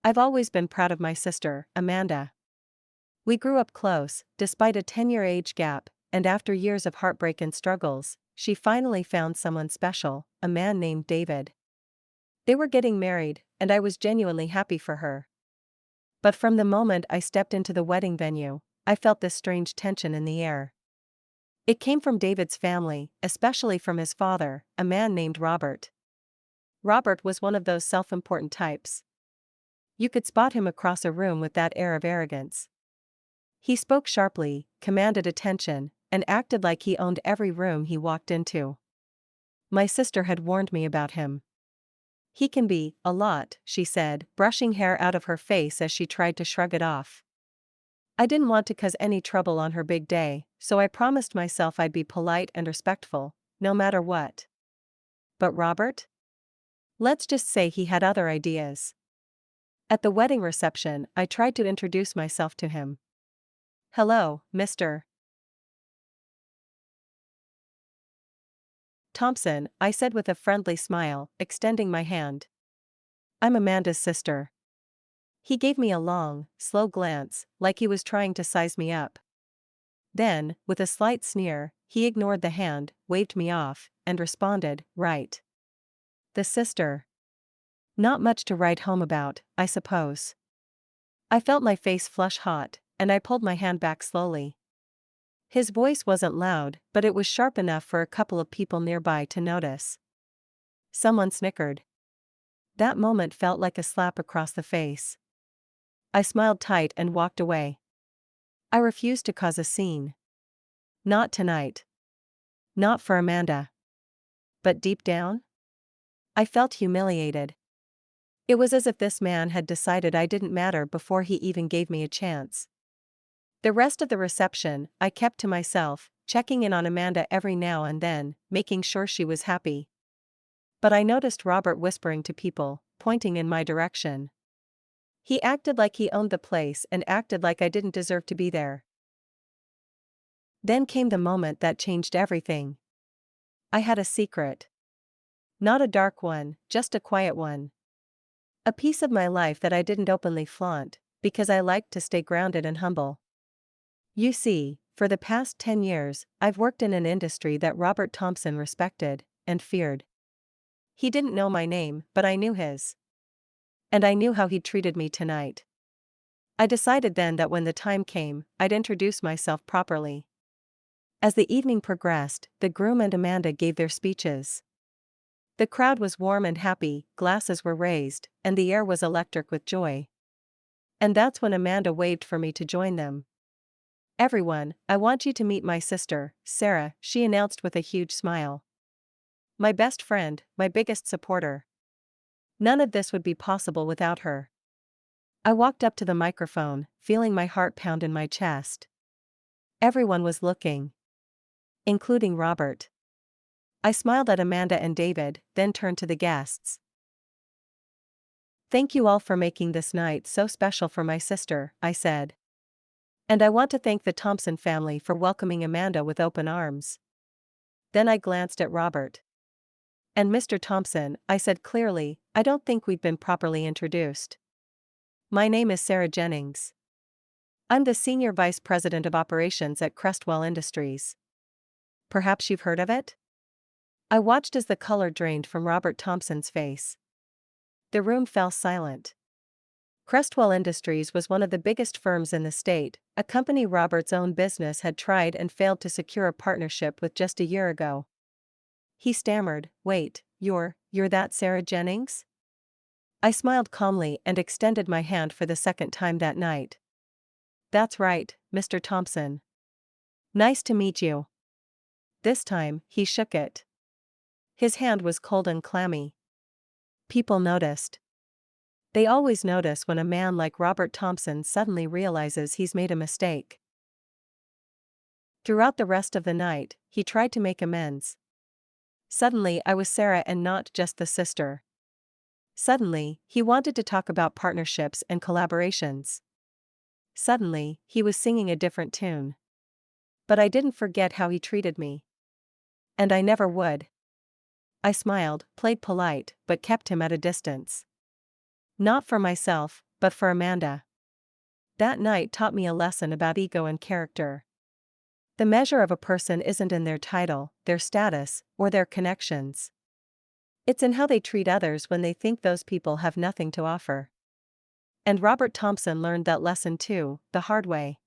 I've always been proud of my sister, Amanda. We grew up close, despite a 10-year age gap, and after years of heartbreak and struggles, she finally found someone special, a man named David. They were getting married, and I was genuinely happy for her. But from the moment I stepped into the wedding venue, I felt this strange tension in the air. It came from David's family, especially from his father, a man named Robert. Robert was one of those self-important types. You could spot him across a room with that air of arrogance. He spoke sharply, commanded attention, and acted like he owned every room he walked into. My sister had warned me about him. He can be a lot, she said, brushing hair out of her face as she tried to shrug it off. I didn't want to cause any trouble on her big day, so I promised myself I'd be polite and respectful, no matter what. But Robert? Let's just say he had other ideas. At the wedding reception, I tried to introduce myself to him. Hello, Mr. Thompson, I said with a friendly smile, extending my hand. I'm Amanda's sister. He gave me a long, slow glance, like he was trying to size me up. Then, with a slight sneer, he ignored the hand, waved me off, and responded, right. The sister. Not much to write home about, I suppose. I felt my face flush hot, and I pulled my hand back slowly. His voice wasn't loud, but it was sharp enough for a couple of people nearby to notice. Someone snickered. That moment felt like a slap across the face. I smiled tight and walked away. I refused to cause a scene. Not tonight. Not for Amanda. But deep down? I felt humiliated. It was as if this man had decided I didn't matter before he even gave me a chance. The rest of the reception, I kept to myself, checking in on Amanda every now and then, making sure she was happy. But I noticed Robert whispering to people, pointing in my direction. He acted like he owned the place and acted like I didn't deserve to be there. Then came the moment that changed everything. I had a secret. Not a dark one, just a quiet one. A piece of my life that I didn't openly flaunt, because I liked to stay grounded and humble. You see, for the past 10 years, I've worked in an industry that Robert Thompson respected and feared. He didn't know my name, but I knew his. And I knew how he treated me tonight. I decided then that when the time came, I'd introduce myself properly. As the evening progressed, the groom and Amanda gave their speeches. The crowd was warm and happy, glasses were raised, and the air was electric with joy. And that's when Amanda waved for me to join them. Everyone, I want you to meet my sister, Sarah, she announced with a huge smile. My best friend, my biggest supporter. None of this would be possible without her. I walked up to the microphone, feeling my heart pound in my chest. Everyone was looking. Including Robert. I smiled at Amanda and David, then turned to the guests. Thank you all for making this night so special for my sister, I said. And I want to thank the Thompson family for welcoming Amanda with open arms. Then I glanced at Robert. And Mr. Thompson, I said clearly, I don't think we've been properly introduced. My name is Sarah Jennings. I'm the Senior Vice President of Operations at Crestwell Industries. Perhaps you've heard of it? I watched as the color drained from Robert Thompson's face. The room fell silent. Crestwell Industries was one of the biggest firms in the state, a company Robert's own business had tried and failed to secure a partnership with just a year ago. He stammered, wait, you're that Sarah Jennings? I smiled calmly and extended my hand for the second time that night. That's right, Mr. Thompson. Nice to meet you. This time, he shook it. His hand was cold and clammy. People noticed. They always notice when a man like Robert Thompson suddenly realizes he's made a mistake. Throughout the rest of the night, he tried to make amends. Suddenly I was Sarah and not just the sister. Suddenly, he wanted to talk about partnerships and collaborations. Suddenly, he was singing a different tune. But I didn't forget how he treated me. And I never would. I smiled, played polite, but kept him at a distance. Not for myself, but for Amanda. That night taught me a lesson about ego and character. The measure of a person isn't in their title, their status, or their connections. It's in how they treat others when they think those people have nothing to offer. And Robert Thompson learned that lesson too, the hard way.